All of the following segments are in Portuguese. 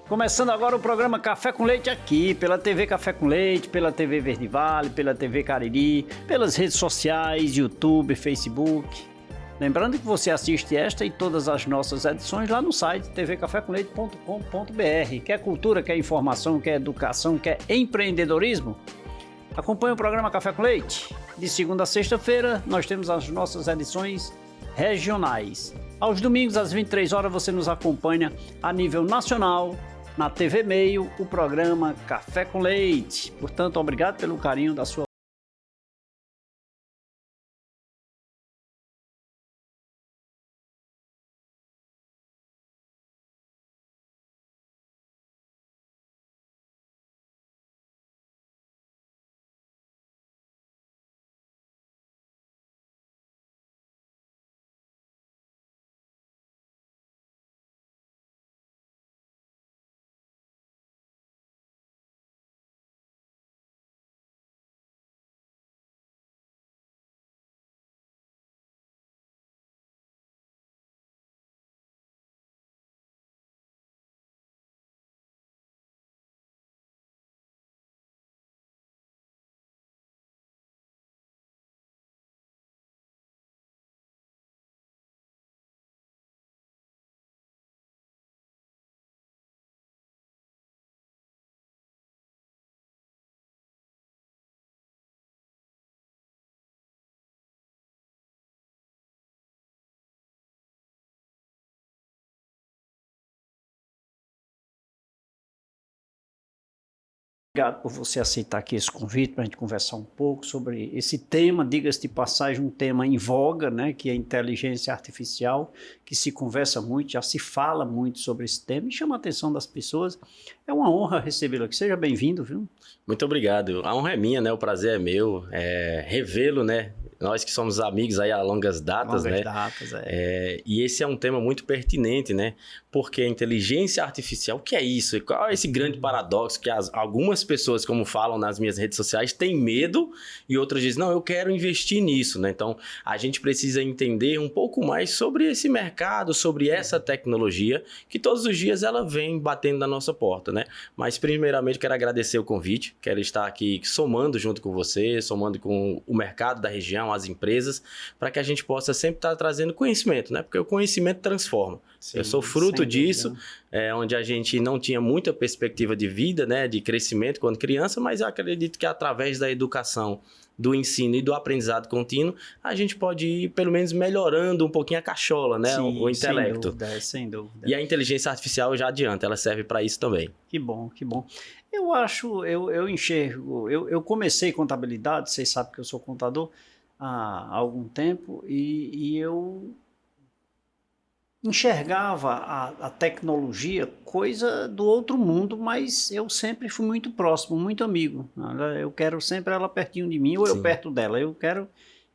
Começando agora o programa Café com Leite aqui, pela TV Café com Leite, pela TV Verde Vale, pela TV Cariri, pelas redes sociais, YouTube, Facebook. Lembrando que você assiste esta e todas as nossas edições lá no site tvcafecomleite.com.br. Quer cultura, quer informação, quer educação, quer empreendedorismo? Acompanhe o programa Café com Leite. De segunda a sexta-feira, nós temos as nossas edições regionais. Aos domingos, às 23 horas, você nos acompanha a nível nacional, na TV Meio, o programa Café com Leite. Portanto, obrigado pelo carinho da sua Obrigado por você aceitar aqui esse convite para a gente conversar um pouco sobre esse tema, diga-se de passagem, um tema em voga, né, que é a inteligência artificial, que se conversa muito, já se fala muito sobre esse tema e chama a atenção das pessoas. É uma honra recebê-lo aqui. Seja bem-vindo, viu? Muito obrigado. A honra é minha, né? O prazer é meu. Revê-lo, né? Nós que somos amigos aí há longas datas, né? E esse é um tema muito pertinente, né? Porque a inteligência artificial, o que é isso? Qual é esse grande paradoxo que algumas pessoas, como falam nas minhas redes sociais, têm medo e outras dizem, não, eu quero investir nisso, né? Então, a gente precisa entender um pouco mais sobre esse mercado, sobre essa tecnologia, que todos os dias ela vem batendo na nossa porta, né? Mas, primeiramente, quero agradecer o convite, quero estar aqui somando junto com você, somando com o mercado da região, as empresas, para que a gente possa sempre estar trazendo conhecimento, né? Porque o conhecimento transforma. Sim, eu sou fruto disso, onde a gente não tinha muita perspectiva de vida, né? De crescimento quando criança, mas eu acredito que através da educação, do ensino e do aprendizado contínuo, a gente pode ir, pelo menos, melhorando um pouquinho a cachola, né? Sim, o intelecto. Sem dúvida. E a inteligência artificial já adianta, ela serve para isso também. Que bom, que bom. Eu acho, eu enxergo, eu comecei contabilidade, vocês sabem que eu sou contador, há algum tempo e eu enxergava a tecnologia coisa do outro mundo, mas eu sempre fui muito próximo, muito amigo. Eu quero sempre ela pertinho de mim ou eu perto dela. Eu quero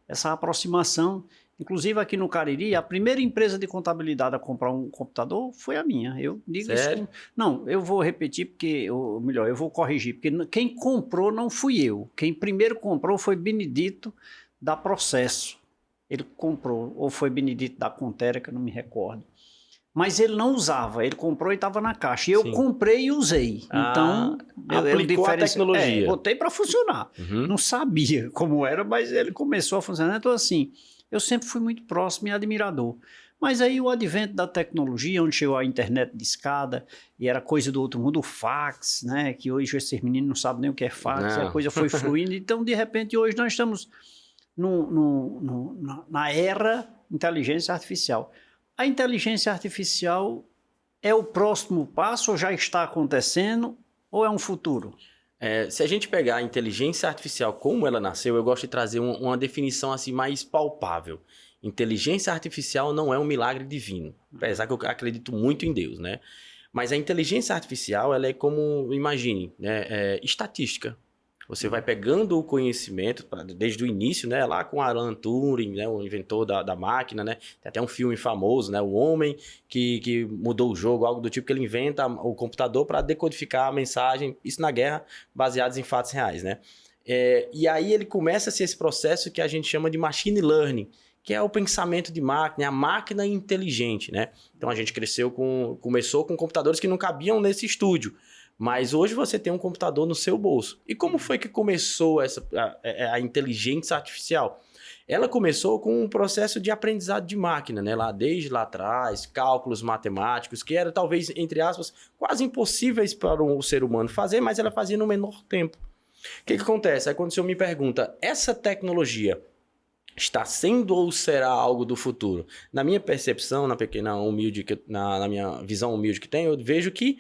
essa aproximação. Inclusive aqui no Cariri, a primeira empresa de contabilidade a comprar um computador foi a minha. Eu digo Sério? isso. Não, eu vou repetir, ou melhor, eu vou corrigir, porque quem comprou não fui eu. Quem primeiro comprou foi Benedito da Processo. Ele comprou, ou foi Benedito da Contera, que eu não me recordo. Mas ele não usava, ele comprou e estava na caixa. E eu comprei e usei. Então, aplicou a tecnologia. Botei para funcionar. Não sabia como era, mas ele começou a funcionar. Então, assim, eu sempre fui muito próximo e admirador. Mas aí o advento da tecnologia, onde chegou a internet de escada, e era coisa do outro mundo, o fax, né? Que hoje esses meninos não sabem nem o que é fax, a coisa foi fluindo. Então, de repente, hoje nós estamos na era inteligência artificial. A inteligência artificial é o próximo passo ou já está acontecendo ou é um futuro? Se a gente pegar a inteligência artificial como ela nasceu, eu gosto de trazer uma definição assim mais palpável. Inteligência artificial não é um milagre divino, apesar que eu acredito muito em Deus, né? Mas a inteligência artificial, ela é como, imagine, né, estatística. Você vai pegando o conhecimento desde o início, né? Lá com Alan Turing, né? O inventor da máquina, né? Tem até um filme famoso, né? O homem que mudou o jogo, algo do tipo, que ele inventa o computador para decodificar a mensagem, isso na guerra, baseados em fatos reais, né? E aí ele começa esse processo que a gente chama de machine learning, que é o pensamento de máquina, a máquina inteligente, né? Então a gente começou com computadores que não cabiam nesse estúdio, mas hoje você tem um computador no seu bolso. E como foi que começou a inteligência artificial? Ela começou com um processo de aprendizado de máquina, né? Desde lá atrás, cálculos matemáticos, que eram talvez, entre aspas, quase impossíveis para o ser humano fazer, mas ela fazia no menor tempo. O que acontece? Aí quando o senhor me pergunta, essa tecnologia está sendo ou será algo do futuro? Na minha percepção, na minha visão humilde que tenho, eu vejo que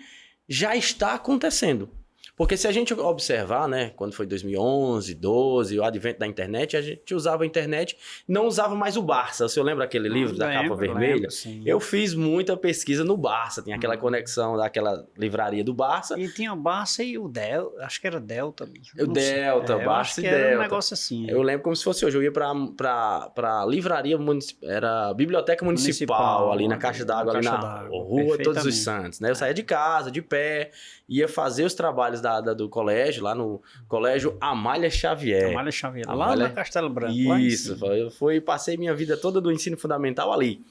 já está acontecendo. Porque se a gente observar, né, quando foi 2011, 12, o advento da internet, a gente usava a internet, não usava mais o Barça. O senhor lembra aquele livro da capa vermelha? Sim. Eu fiz muita pesquisa no Barça, tinha aquela conexão daquela livraria do Barça. E tinha o Barça e o Delta, acho que era Delta. O Delta, Barça e Delta. Era um negócio assim. Eu lembro como se fosse hoje, eu ia pra livraria municipal, era a Biblioteca Municipal, ali na Caixa d'Água, ali na Rua Todos os Santos, né? Eu saía de casa, de pé, ia fazer os trabalhos do colégio, lá no Colégio Amália Xavier. Amália Xavier, lá na Castelo Branco. Isso, eu passei minha vida toda do ensino fundamental ali.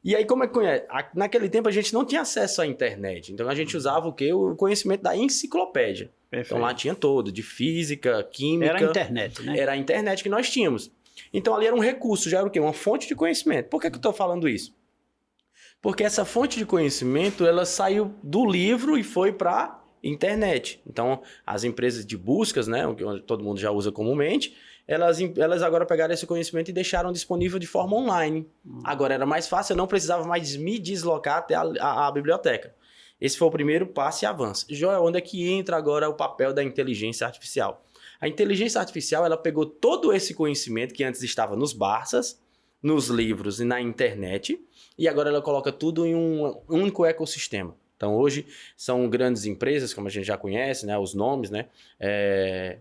E aí, como é que conhece? Naquele tempo a gente não tinha acesso à internet, então a gente usava o quê? O conhecimento da enciclopédia. Perfeito. Então lá tinha todo, de física, química. Era a internet, né? Era a internet que nós tínhamos. Então ali era um recurso, já era o quê? Uma fonte de conhecimento. Por que eu estou falando isso? Porque essa fonte de conhecimento, ela saiu do livro e foi para internet. Então, as empresas de buscas, né, onde todo mundo já usa comumente, elas agora pegaram esse conhecimento e deixaram disponível de forma online. Agora era mais fácil, eu não precisava mais me deslocar até a biblioteca. Esse foi o primeiro passo e avanço. Joel, onde é que entra agora o papel da inteligência artificial? A inteligência artificial, ela pegou todo esse conhecimento que antes estava nos Barças, nos livros e na internet, e agora ela coloca tudo em um único ecossistema. Então, hoje, são grandes empresas, como a gente já conhece, né? Os nomes, né?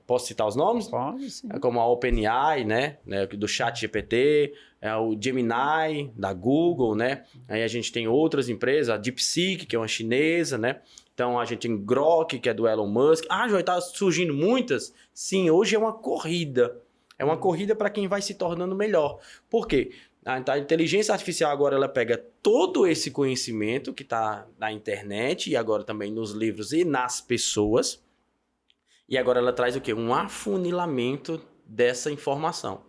Posso citar os nomes? Pode, sim. Como a OpenAI, né? Do ChatGPT, o Gemini, da Google, né? Aí a gente tem outras empresas, a DeepSeek, que é uma chinesa, né? Então, a gente tem Grok, que é do Elon Musk. Já está surgindo muitas? Sim, hoje é uma corrida. É uma corrida para quem vai se tornando melhor. Por quê? A inteligência artificial agora ela pega todo esse conhecimento que está na internet e agora também nos livros e nas pessoas. E agora ela traz o quê? Um afunilamento dessa informação.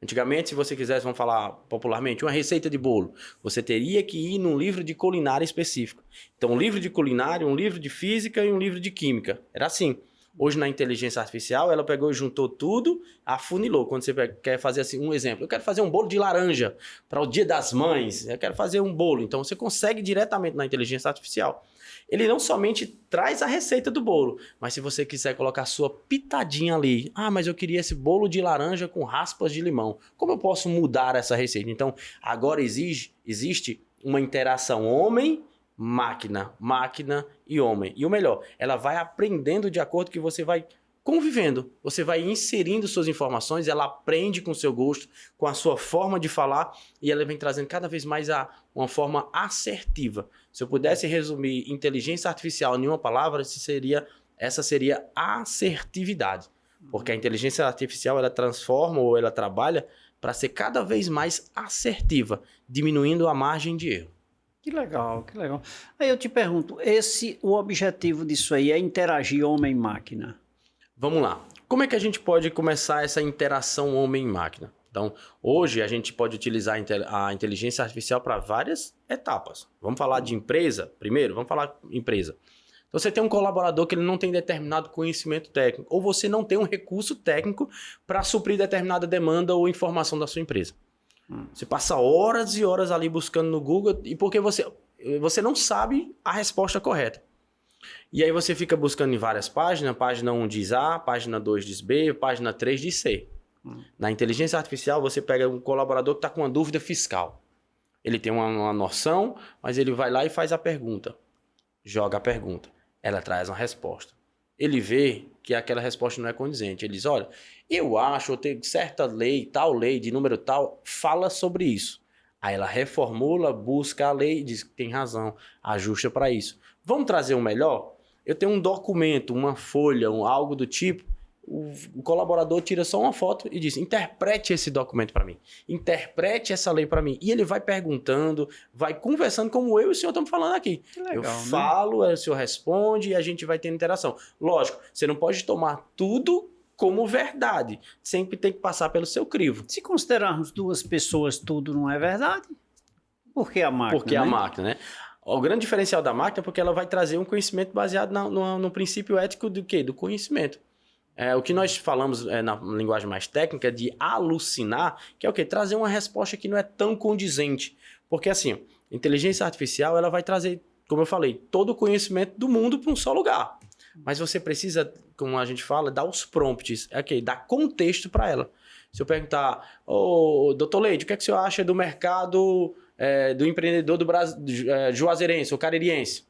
Antigamente, se você quisesse, vamos falar popularmente, uma receita de bolo, você teria que ir num livro de culinária específico. Então, um livro de culinária, um livro de física e um livro de química. Era assim. Hoje, na inteligência artificial, ela pegou e juntou tudo, afunilou. Quando você quer fazer assim, um exemplo, eu quero fazer um bolo de laranja para o Dia das Mães, eu quero fazer um bolo. Então, você consegue diretamente na inteligência artificial. Ele não somente traz a receita do bolo, mas se você quiser colocar a sua pitadinha ali, mas eu queria esse bolo de laranja com raspas de limão. Como eu posso mudar essa receita? Então, agora existe uma interação homem-máquina, máquina e homem. E o melhor, ela vai aprendendo de acordo que você vai convivendo. Você vai inserindo suas informações, ela aprende com o seu gosto, com a sua forma de falar, e ela vem trazendo cada vez mais uma forma assertiva. Se eu pudesse resumir inteligência artificial em uma palavra, essa seria assertividade. Porque a inteligência artificial, ela transforma ou ela trabalha para ser cada vez mais assertiva, diminuindo a margem de erro. Que legal, que legal. Aí eu te pergunto, o objetivo disso aí é interagir homem-máquina? Vamos lá. Como é que a gente pode começar essa interação homem-máquina? Então, hoje a gente pode utilizar a inteligência artificial para várias etapas. Vamos falar de empresa? Primeiro, vamos falar empresa. Então, você tem um colaborador que ele não tem determinado conhecimento técnico, ou você não tem um recurso técnico para suprir determinada demanda ou informação da sua empresa. Você passa horas e horas ali buscando no Google, e porque você não sabe a resposta correta. E aí você fica buscando em várias páginas, página 1 diz A, página 2 diz B, página 3 diz C. Na inteligência artificial, você pega um colaborador que está com uma dúvida fiscal. Ele tem uma noção, mas ele vai lá e faz a pergunta. Joga a pergunta. Ela traz uma resposta. Ele vê que aquela resposta não é condizente. Ele diz, olha, eu acho, eu tenho certa lei, tal lei, de número tal, fala sobre isso. Aí ela reformula, busca a lei, diz que tem razão, ajusta para isso. Vamos trazer o melhor? Eu tenho um documento, uma folha, algo do tipo. o colaborador tira só uma foto e diz, interprete esse documento para mim, interprete essa lei para mim. E ele vai perguntando, vai conversando como eu e o senhor estamos falando aqui. Que legal, eu falo, o senhor responde e a gente vai tendo interação. Lógico, você não pode tomar tudo como verdade. Sempre tem que passar pelo seu crivo. Se considerarmos duas pessoas, tudo não é verdade? Por que a máquina? Porque a máquina, né? O grande diferencial da máquina é porque ela vai trazer um conhecimento baseado no princípio ético do quê? Do conhecimento. O que nós falamos na linguagem mais técnica de alucinar, que é o quê? Trazer uma resposta que não é tão condizente. Porque assim, inteligência artificial ela vai trazer, como eu falei, todo o conhecimento do mundo para um só lugar. Mas você precisa, como a gente fala, dar os prompts, dar contexto para ela. Se eu perguntar, doutor Leite, o que é que o senhor acha do mercado do empreendedor do juazeirense ou caririense?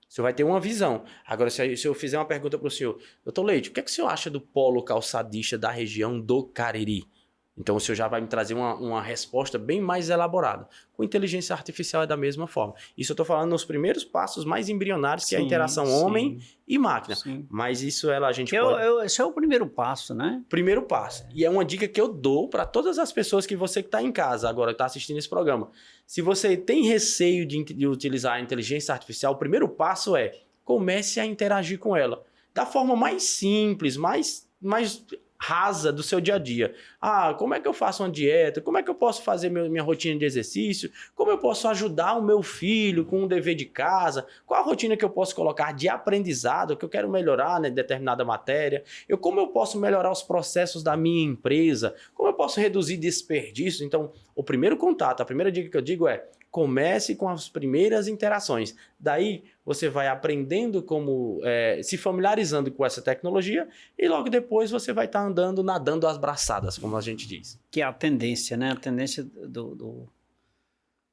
O senhor vai ter uma visão. Agora, se eu fizer uma pergunta para o senhor, doutor Leite, o que é que o senhor acha do polo calçadista da região do Cariri? Então, o senhor já vai me trazer uma resposta bem mais elaborada. Com inteligência artificial é da mesma forma. Isso eu estou falando nos primeiros passos mais embrionários, que é a interação homem e máquina. Sim. Mas isso a gente pode... Esse é o primeiro passo, né? Primeiro passo. E é uma dica que eu dou para todas as pessoas que você que está em casa agora, que está assistindo esse programa. Se você tem receio de utilizar a inteligência artificial, o primeiro passo é comece a interagir com ela. Da forma mais simples, mais rasa do seu dia a dia. Como é que eu faço uma dieta? Como é que eu posso fazer minha rotina de exercício? Como eu posso ajudar o meu filho com um dever de casa? Qual a rotina que eu posso colocar de aprendizado que eu quero melhorar em determinada matéria? Como eu posso melhorar os processos da minha empresa? Como eu posso reduzir desperdícios? Então, o primeiro contato, a primeira dica que eu digo é comece com as primeiras interações. Daí você vai aprendendo se familiarizando com essa tecnologia e logo depois você vai estar nadando às braçadas, como a gente diz. Que é a tendência, né? A tendência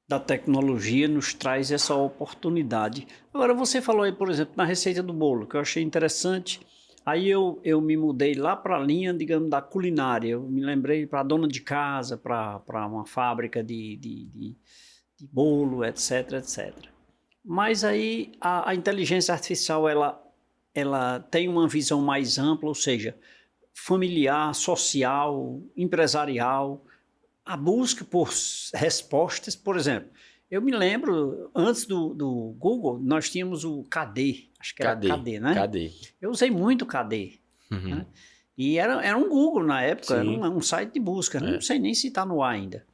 da tecnologia nos traz essa oportunidade. Agora, você falou aí, por exemplo, na receita do bolo, que eu achei interessante. Aí eu me mudei lá para a linha, digamos, da culinária. Eu me lembrei para a dona de casa, para uma fábrica de bolo, etc, etc. Mas aí a inteligência artificial ela tem uma visão mais ampla, ou seja, familiar, social, empresarial, a busca por respostas. Por exemplo, eu me lembro, antes do Google, nós tínhamos o KD, acho que era KD, né? KD. Eu usei muito o KD. Uhum. Né? E era um Google na época, era um site de busca, não sei nem se está no ar ainda.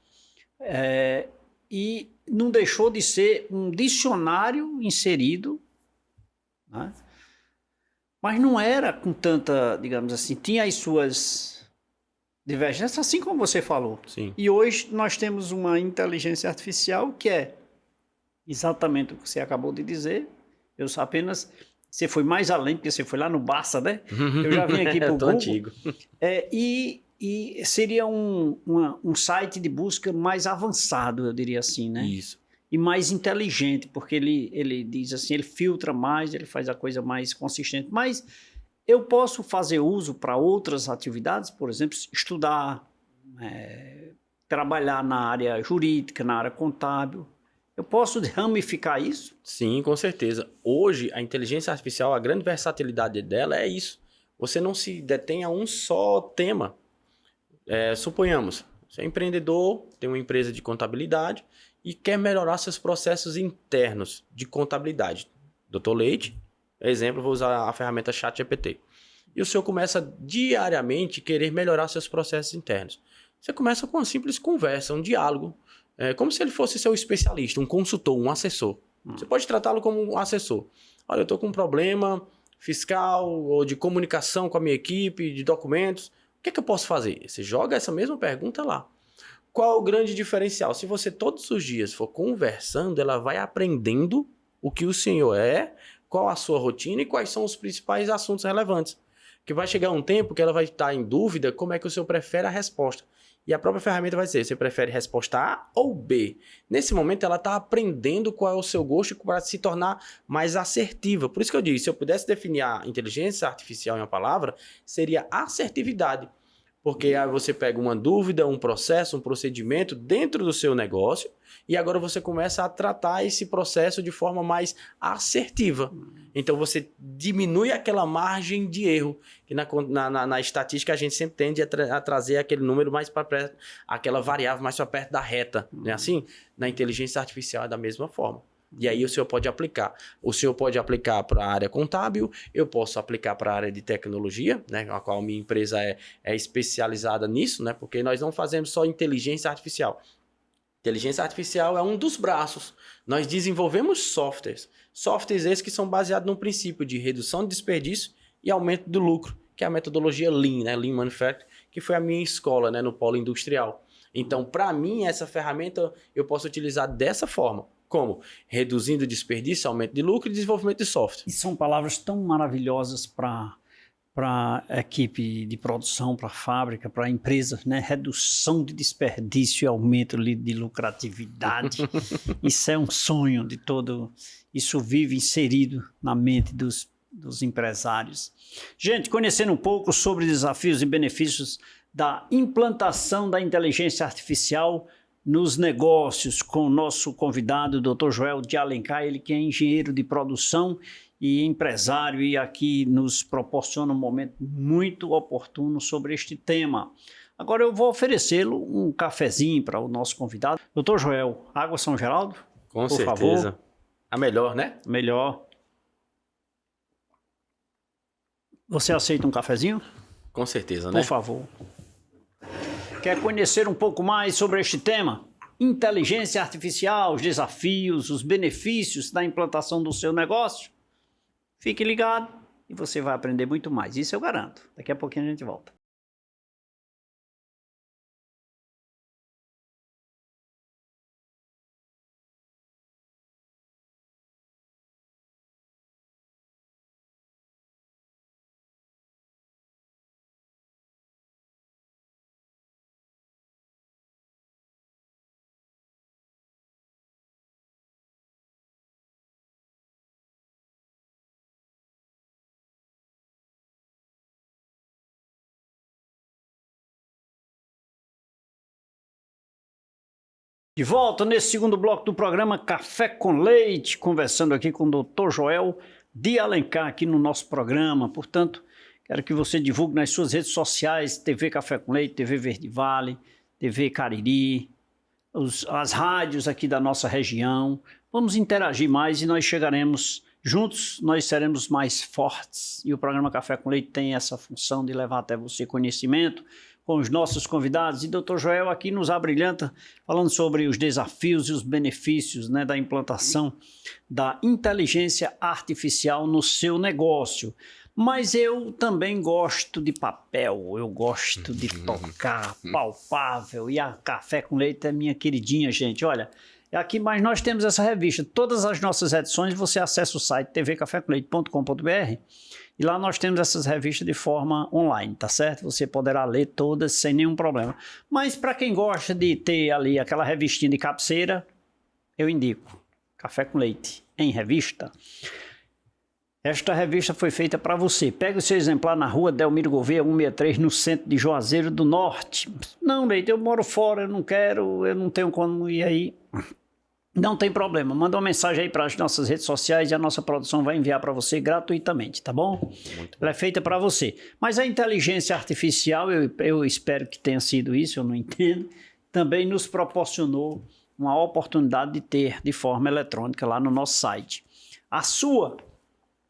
E não deixou de ser um dicionário inserido, né? Mas não era com tanta, digamos assim, tinha as suas divergências, assim como você falou. Sim. E hoje nós temos uma inteligência artificial que é exatamente o que você acabou de dizer. Você foi mais além, porque você foi lá no Barça, né? Eu já vim aqui para o Google. Antigo. E seria um site de busca mais avançado, eu diria assim, né? Isso. E mais inteligente, porque ele diz assim, ele filtra mais, ele faz a coisa mais consistente. Mas eu posso fazer uso para outras atividades, por exemplo, estudar, trabalhar na área jurídica, na área contábil. Eu posso ramificar isso? Sim, com certeza. Hoje, a inteligência artificial, a grande versatilidade dela é isso. Você não se detém a um só tema. Suponhamos, você é empreendedor, tem uma empresa de contabilidade e quer melhorar seus processos internos de contabilidade. Doutor Leite, exemplo, vou usar a ferramenta ChatGPT. E o senhor começa diariamente a querer melhorar seus processos internos. Você começa com uma simples conversa, um diálogo, como se ele fosse seu especialista, um consultor, um assessor. Você pode tratá-lo como um assessor. Olha, eu estou com um problema fiscal ou de comunicação com a minha equipe, de documentos. O que é que eu posso fazer? Você joga essa mesma pergunta lá. Qual o grande diferencial? Se você todos os dias for conversando, ela vai aprendendo o que o senhor é, qual a sua rotina e quais são os principais assuntos relevantes. Que vai chegar um tempo que ela vai estar em dúvida como é que o senhor prefere a resposta. E a própria ferramenta vai dizer, você prefere resposta A ou B? Nesse momento, ela está aprendendo qual é o seu gosto para se tornar mais assertiva. Por isso que eu disse, se eu pudesse definir a inteligência artificial em uma palavra, seria assertividade. Porque aí você pega uma dúvida, um processo, um procedimento dentro do seu negócio e agora você começa a tratar esse processo de forma mais assertiva. Então você diminui aquela margem de erro, que na estatística a gente sempre tende a trazer aquele número mais para perto, aquela variável mais para perto da reta. Não é assim? Na inteligência artificial é da mesma forma. E aí o senhor pode aplicar. O senhor pode aplicar para a área contábil, eu posso aplicar para a área de tecnologia, né, a qual minha empresa é especializada nisso, né, porque nós não fazemos só inteligência artificial. Inteligência artificial é um dos braços. Nós desenvolvemos softwares. Softwares esses que são baseados no princípio de redução de desperdício e aumento do lucro, que é a metodologia Lean, né, Lean Manufacturing, que foi a minha escola, né, no polo industrial. Então, para mim, essa ferramenta eu posso utilizar dessa forma. Como? Reduzindo desperdício, aumento de lucro e desenvolvimento de software. E são palavras tão maravilhosas para a equipe de produção, para a fábrica, para a empresa, né? Redução de desperdício e aumento de lucratividade. Isso é um sonho de todo... Isso vive inserido na mente dos empresários. Gente, conhecendo um pouco sobre desafios e benefícios da implantação da inteligência artificial nos negócios, com o nosso convidado, o Dr. Joel de Alencar, ele que é engenheiro de produção e empresário, e aqui nos proporciona um momento muito oportuno sobre este tema. Agora eu vou oferecê-lo um cafezinho para o nosso convidado. Dr. Joel, Água São Geraldo? Com certeza. Favor. A melhor, né? Melhor. Você aceita um cafezinho? Com certeza, né? Por favor. Quer conhecer um pouco mais sobre este tema? Inteligência artificial, os desafios, os benefícios da implantação do seu negócio? Fique ligado e você vai aprender muito mais, isso eu garanto. Daqui a pouquinho a gente volta. De volta nesse segundo bloco do programa Café com Leite, conversando aqui com o Dr. Joel de Alencar aqui no nosso programa. Portanto, quero que você divulgue nas suas redes sociais, TV Café com Leite, TV Verde Vale, TV Cariri, as rádios aqui da nossa região. Vamos interagir mais e nós chegaremos juntos, nós seremos mais fortes. E o programa Café com Leite tem essa função de levar até você conhecimento, com os nossos convidados, e Dr. Joel aqui nos abrilhanta falando sobre os desafios e os benefícios, né, da implantação da inteligência artificial no seu negócio. Mas eu também gosto de papel, eu gosto de tocar, palpável, e a Café com Leite é minha queridinha, gente. Olha, aqui, mas nós temos essa revista, todas as nossas edições, você acessa o site tvcafécomleite.com.br, e lá nós temos essas revistas de forma online, tá certo? Você poderá ler todas sem nenhum problema. Mas para quem gosta de ter ali aquela revistinha de cabeceira, eu indico Café com Leite em revista. Esta revista foi feita para você. Pega o seu exemplar na rua Delmiro Gouveia 163, no centro de Juazeiro do Norte. Não, Leite, eu moro fora, eu não quero, eu não tenho como ir aí. Não tem problema, manda uma mensagem aí para as nossas redes sociais e a nossa produção vai enviar para você gratuitamente, tá bom? Ela é feita para você. Mas a inteligência artificial, eu espero que tenha sido isso, eu não entendo, também nos proporcionou uma oportunidade de ter de forma eletrônica lá no nosso site. A sua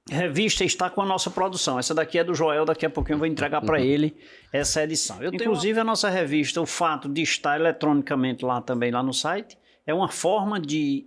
revista está com a nossa produção. Essa daqui é do Joel, daqui a pouquinho eu vou entregar para ele essa edição. Inclusive a nossa revista, o fato de estar eletronicamente lá também lá no site, é uma forma de...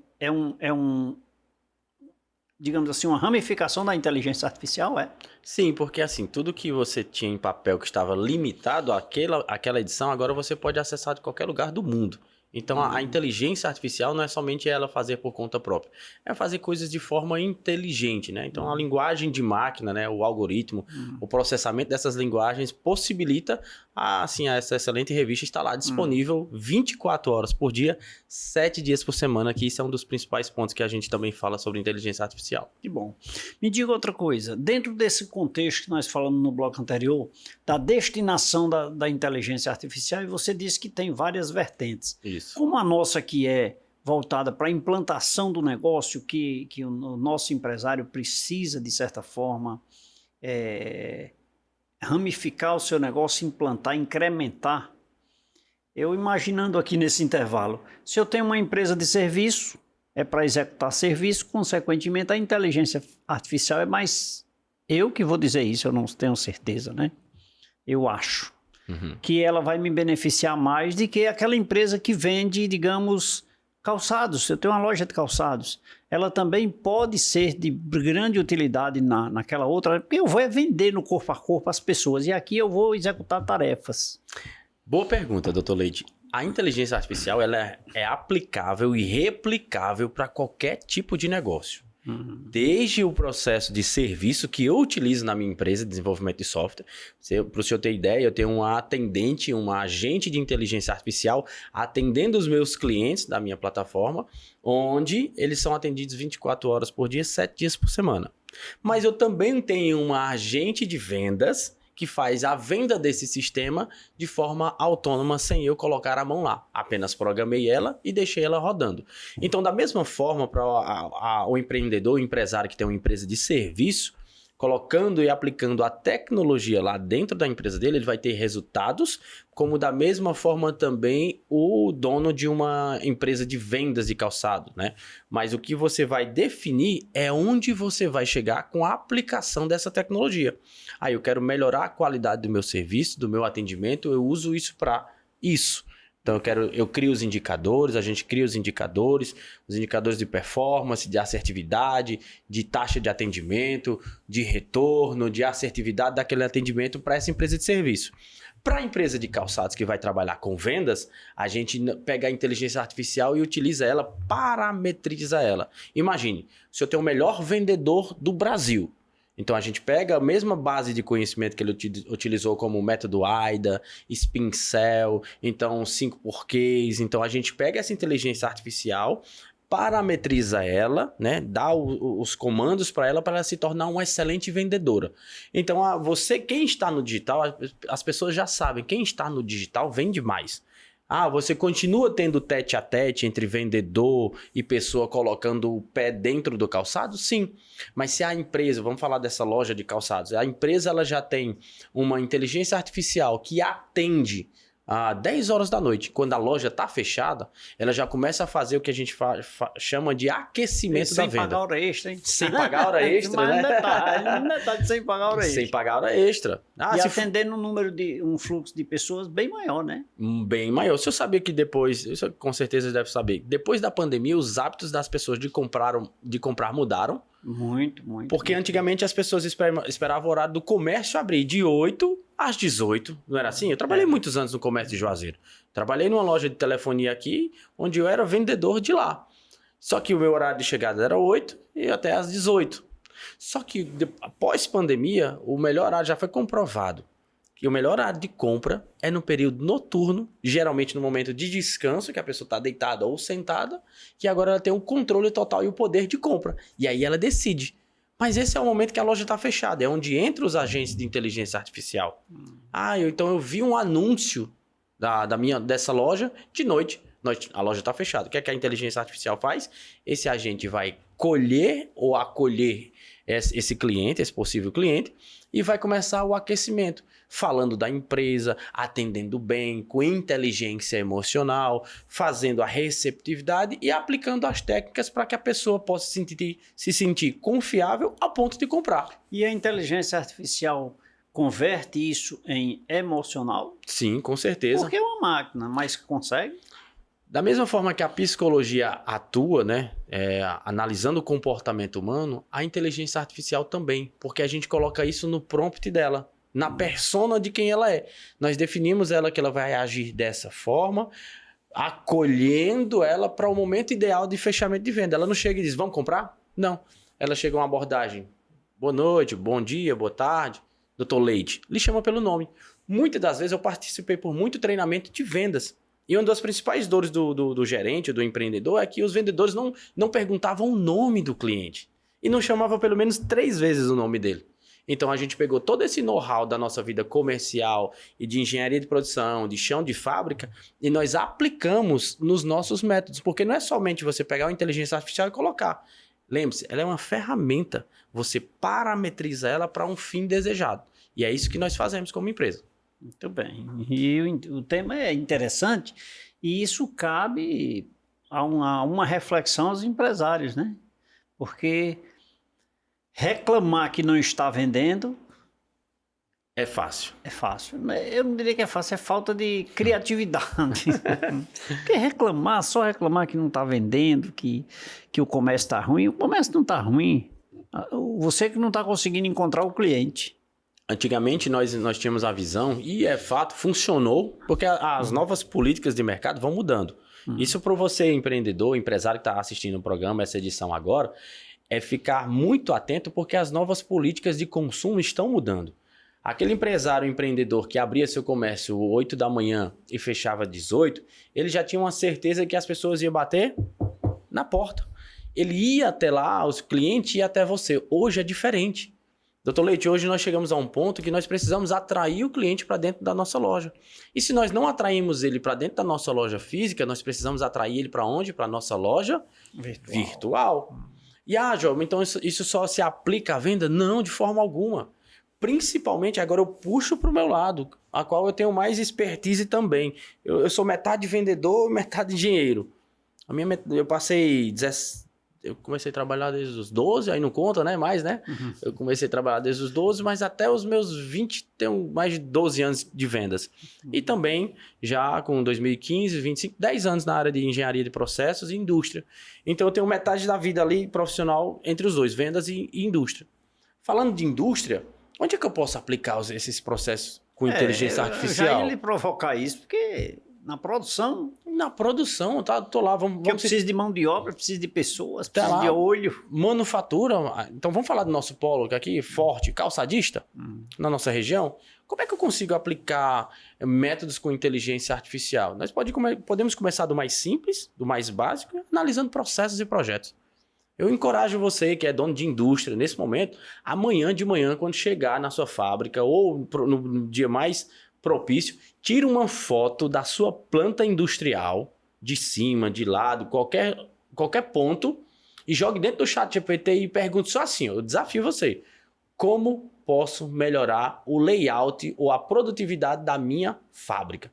digamos assim, uma ramificação da inteligência artificial, é? Sim, porque assim, tudo que você tinha em papel que estava limitado àquela edição, agora você pode acessar de qualquer lugar do mundo. Então, a inteligência artificial não é somente ela fazer por conta própria. É fazer coisas de forma inteligente, né? Então, a linguagem de máquina, né? O algoritmo, o processamento dessas linguagens possibilita, essa excelente revista estar lá disponível 24 horas por dia, 7 dias por semana, que isso é um dos principais pontos que a gente também fala sobre inteligência artificial. Que bom. Me diga outra coisa. Dentro desse contexto que nós falamos no bloco anterior, da destinação da inteligência artificial, e você disse que tem várias vertentes. Isso. Como a nossa aqui é voltada para a implantação do negócio, que o nosso empresário precisa, de certa forma, ramificar o seu negócio, implantar, incrementar. Eu imaginando aqui nesse intervalo, se eu tenho uma empresa de serviço, é para executar serviço, consequentemente a inteligência artificial é mais... Eu que vou dizer isso, eu não tenho certeza, né? Eu acho. Que ela vai me beneficiar mais do que aquela empresa que vende, digamos, calçados. Se eu tenho uma loja de calçados, ela também pode ser de grande utilidade naquela outra, porque eu vou vender no corpo a corpo as pessoas e aqui eu vou executar tarefas. Boa pergunta, Dr. Leite. A inteligência artificial ela é aplicável e replicável para qualquer tipo de negócio. Desde o processo de serviço que eu utilizo na minha empresa de desenvolvimento de software. Para o senhor ter ideia, eu tenho uma atendente, uma agente de inteligência artificial atendendo os meus clientes da minha plataforma, onde eles são atendidos 24 horas por dia, 7 dias por semana. Mas eu também tenho uma agente de vendas que faz a venda desse sistema de forma autônoma, sem eu colocar a mão lá. Apenas programei ela e deixei ela rodando. Então, da mesma forma, para o empreendedor, o empresário que tem uma empresa de serviço, colocando e aplicando a tecnologia lá dentro da empresa dele, ele vai ter resultados, como da mesma forma também o dono de uma empresa de vendas de calçado, né? Mas o que você vai definir é onde você vai chegar com a aplicação dessa tecnologia. Aí eu quero melhorar a qualidade do meu serviço, do meu atendimento, eu uso isso para isso. Então eu crio os indicadores, a gente cria os indicadores de performance, de assertividade, de taxa de atendimento, de retorno, de assertividade daquele atendimento para essa empresa de serviço. Para a empresa de calçados que vai trabalhar com vendas, a gente pega a inteligência artificial e utiliza ela, parametriza ela. Imagine, se eu tenho o melhor vendedor do Brasil, então, a gente pega a mesma base de conhecimento que ele utilizou como o método AIDA, Spin Cell, então 5 porquês. Então, a gente pega essa inteligência artificial, parametriza ela, né? Dá os comandos para ela se tornar uma excelente vendedora. Então, quem está no digital, as pessoas já sabem, quem está no digital vende mais. Você continua tendo tete a tete entre vendedor e pessoa colocando o pé dentro do calçado? Sim. Mas se a empresa, vamos falar dessa loja de calçados, a empresa ela já tem uma inteligência artificial que atende às 10 horas da noite, quando a loja está fechada, ela já começa a fazer o que a gente chama de aquecimento da venda. Sem pagar hora extra, hein? Sem pagar hora extra, né? Detalhe, sem pagar hora extra. Sem pagar hora extra. E atendendo um fluxo de pessoas bem maior, né? Bem maior. Se eu sabia que depois, isso com certeza deve saber, depois da pandemia, os hábitos das pessoas de comprar mudaram. Muito. Porque antigamente as pessoas esperavam o horário do comércio abrir de 8 às 18, não era assim? Eu trabalhei muitos anos no comércio de Juazeiro. Trabalhei numa loja de telefonia aqui, onde eu era vendedor de lá. Só que o meu horário de chegada era 8 e até às 18. Só que após pandemia, o melhor horário já foi comprovado. E o melhor horário de compra é no período noturno, geralmente no momento de descanso, que a pessoa está deitada ou sentada, que agora ela tem o controle total e o poder de compra. E aí ela decide. Mas esse é o momento que a loja está fechada, é onde entram os agentes de inteligência artificial. Então eu vi um anúncio dessa loja de noite. A loja está fechada. O que é que a inteligência artificial faz? Esse agente vai colher ou acolher esse cliente, esse possível cliente, e vai começar o aquecimento, falando da empresa, atendendo bem, com inteligência emocional, fazendo a receptividade e aplicando as técnicas para que a pessoa possa se sentir confiável a ponto de comprar. E a inteligência artificial converte isso em emocional? Sim, com certeza. Porque é uma máquina, mas consegue? Da mesma forma que a psicologia atua, né, analisando o comportamento humano, a inteligência artificial também, porque a gente coloca isso no prompt dela, na persona de quem ela é. Nós definimos ela que ela vai agir dessa forma, acolhendo ela para o momento ideal de fechamento de venda. Ela não chega e diz, vamos comprar? Não. Ela chega uma abordagem, boa noite, bom dia, boa tarde, doutor Leite. Lhe chama pelo nome. Muitas das vezes eu participei por muito treinamento de vendas. E uma das principais dores do gerente, do empreendedor, é que os vendedores não perguntavam o nome do cliente. E não chamavam pelo menos 3 vezes o nome dele. Então a gente pegou todo esse know-how da nossa vida comercial e de engenharia de produção, de chão de fábrica, e nós aplicamos nos nossos métodos. Porque não é somente você pegar uma inteligência artificial e colocar. Lembre-se, ela é uma ferramenta. Você parametriza ela para um fim desejado. E é isso que nós fazemos como empresa. Muito bem. E o tema é interessante e isso cabe a uma reflexão aos empresários, né? Porque reclamar que não está vendendo... É fácil. É fácil. Eu não diria que é fácil, é falta de criatividade. Porque reclamar, só reclamar que não está vendendo, que o comércio está ruim. O comércio não está ruim. Você que não está conseguindo encontrar o cliente. Antigamente nós tínhamos a visão, e é fato, funcionou, porque as novas políticas de mercado vão mudando. Isso para você, empreendedor, empresário que está assistindo o programa, essa edição agora, é ficar muito atento porque as novas políticas de consumo estão mudando. Aquele empresário, empreendedor que abria seu comércio 8 da manhã e fechava 18, ele já tinha uma certeza que as pessoas iam bater na porta. Ele ia até lá, os clientes iam até você. Hoje é diferente. Doutor Leite, hoje nós chegamos a um ponto que nós precisamos atrair o cliente para dentro da nossa loja. E se nós não atraímos ele para dentro da nossa loja física, nós precisamos atrair ele para onde? Para a nossa loja virtual. E João, então isso só se aplica à venda? Não, de forma alguma. Principalmente, agora eu puxo para o meu lado, a qual eu tenho mais expertise também. Eu sou metade vendedor, metade engenheiro. Eu passei 17... Eu comecei a trabalhar desde os 12, aí não conta, né? Mais, né? Uhum. Eu comecei a trabalhar desde os 12, mas até os meus 20, tenho mais de 12 anos de vendas. E também, já com 2015, 25, 10 anos na área de engenharia de processos e indústria. Então, eu tenho metade da vida ali profissional entre os dois, vendas e indústria. Falando de indústria, onde é que eu posso aplicar esses processos com inteligência artificial? Eu já ia lhe provocar isso, porque... Na produção, tá? Tô lá, vamos eu preciso de mão de obra, preciso de pessoas, preciso de olho. Manufatura. Então vamos falar do nosso polo aqui, forte, calçadista, na nossa região. Como é que eu consigo aplicar métodos com inteligência artificial? Nós podemos começar do mais simples, do mais básico, analisando processos e projetos. Eu encorajo você, que é dono de indústria, nesse momento, amanhã de manhã, quando chegar na sua fábrica, ou no dia mais propício, tira uma foto da sua planta industrial, de cima, de lado, qualquer ponto, e jogue dentro do ChatGPT e pergunte só assim, eu desafio você, como posso melhorar o layout ou a produtividade da minha fábrica?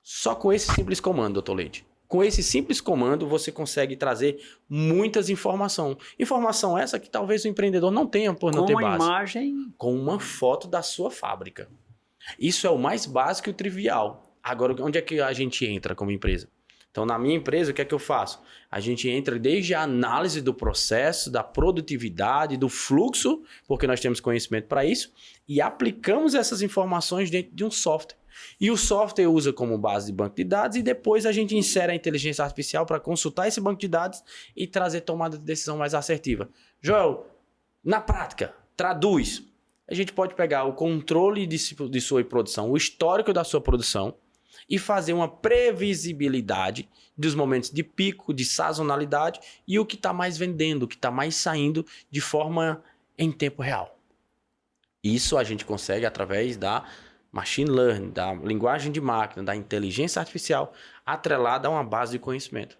Só com esse simples comando, doutor Leite. Com esse simples comando, você consegue trazer muitas informações. Informação essa que talvez o empreendedor não tenha por não ter base. Com uma imagem... Com uma foto da sua fábrica. Isso é o mais básico e trivial. Agora, onde é que a gente entra como empresa? Então, na minha empresa, o que é que eu faço? A gente entra desde a análise do processo, da produtividade, do fluxo, porque nós temos conhecimento para isso, e aplicamos essas informações dentro de um software. E o software usa como base de banco de dados e depois a gente insere a inteligência artificial para consultar esse banco de dados e trazer tomada de decisão mais assertiva. Joel, na prática, traduz. A gente pode pegar o controle de sua produção, o histórico da sua produção e fazer uma previsibilidade dos momentos de pico, de sazonalidade e o que está mais vendendo, o que está mais saindo de forma em tempo real. Isso a gente consegue através da machine learning, da linguagem de máquina, da inteligência artificial atrelada a uma base de conhecimento.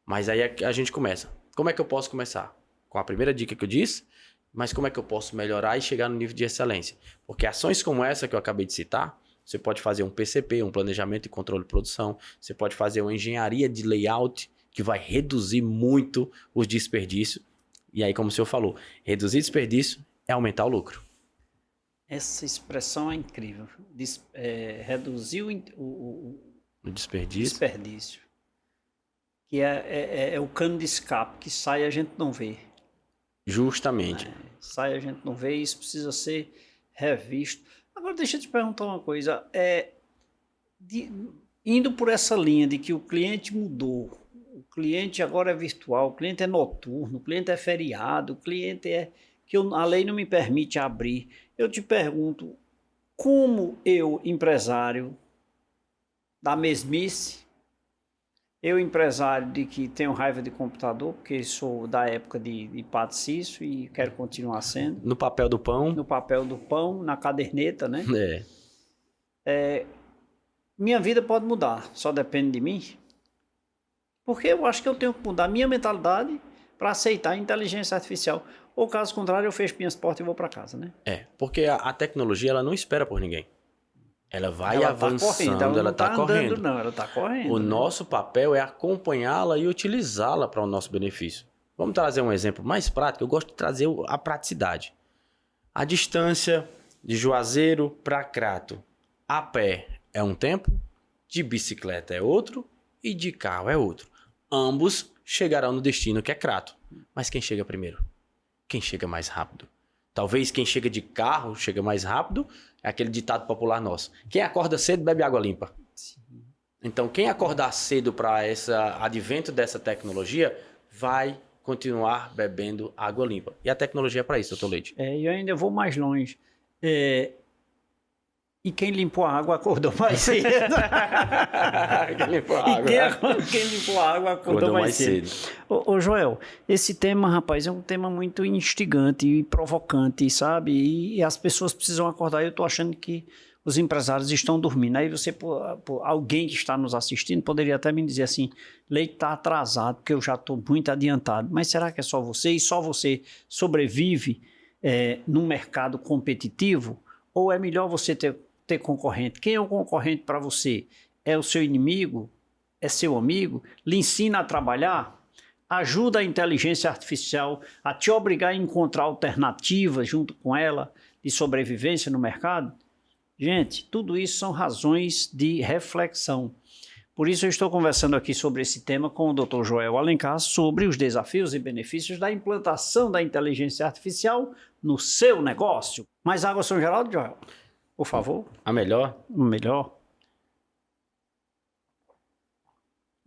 Mas aí a gente começa. Como é que eu posso começar? Com a primeira dica que eu disse, mas como é que eu posso melhorar e chegar no nível de excelência? Porque ações como essa que eu acabei de citar, você pode fazer um PCP, um planejamento e controle de produção, você pode fazer uma engenharia de layout que vai reduzir muito os desperdícios. E aí, como o senhor falou, reduzir desperdício é aumentar o lucro. Essa expressão é incrível. Reduzir o desperdício. Que é o cano de escape, que sai e a gente não vê. Justamente. Sai a gente não vê e isso precisa ser revisto. Agora deixa eu te perguntar uma coisa. indo por essa linha de que o cliente mudou, o cliente agora é virtual, o cliente é noturno, o cliente é feriado, o cliente é que a lei não me permite abrir. Eu te pergunto, como eu, empresário da mesmice, eu, empresário de que tenho raiva de computador, porque sou da época de Pato Cício e quero continuar sendo. No papel do pão. No papel do pão, na caderneta, né? Minha vida pode mudar, só depende de mim. Porque eu acho que eu tenho que mudar minha mentalidade para aceitar a inteligência artificial. Ou caso contrário, eu fecho minhas portas e vou para casa, né? Porque a tecnologia, ela não espera por ninguém. Ela vai avançando, ela está correndo. Não, ela está correndo. O nosso papel é acompanhá-la e utilizá-la para o nosso benefício. Vamos trazer um exemplo mais prático. Eu gosto de trazer a praticidade. A distância de Juazeiro para Crato, a pé é um tempo, de bicicleta é outro e de carro é outro. Ambos chegarão no destino que é Crato. Mas quem chega primeiro? Quem chega mais rápido? Talvez quem chega de carro chega mais rápido, é aquele ditado popular nosso. Quem acorda cedo bebe água limpa. Sim. Então, quem acordar cedo para esse advento dessa tecnologia vai continuar bebendo água limpa. E a tecnologia é para isso, doutor Leite. E eu ainda vou mais longe. E quem limpou a água acordou mais cedo. Quem limpou a água, quem limpou a água acordou mais cedo. Ô Joel, esse tema, rapaz, é um tema muito instigante e provocante, sabe? E as pessoas precisam acordar. Eu estou achando que os empresários estão dormindo. Aí você, alguém que está nos assistindo, poderia até me dizer assim, Leite está atrasado, porque eu já estou muito adiantado. Mas será que é só você? E só você sobrevive num mercado competitivo? Ou é melhor você ter concorrente? Quem é o concorrente para você? É o seu inimigo? É seu amigo? Lhe ensina a trabalhar? Ajuda a inteligência artificial a te obrigar a encontrar alternativas junto com ela de sobrevivência no mercado? Gente, tudo isso são razões de reflexão. Por isso eu estou conversando aqui sobre esse tema com o Dr. Joel Alencar sobre os desafios e benefícios da implantação da inteligência artificial no seu negócio. Mais água, São Geraldo, Joel? Por favor. A melhor? O melhor.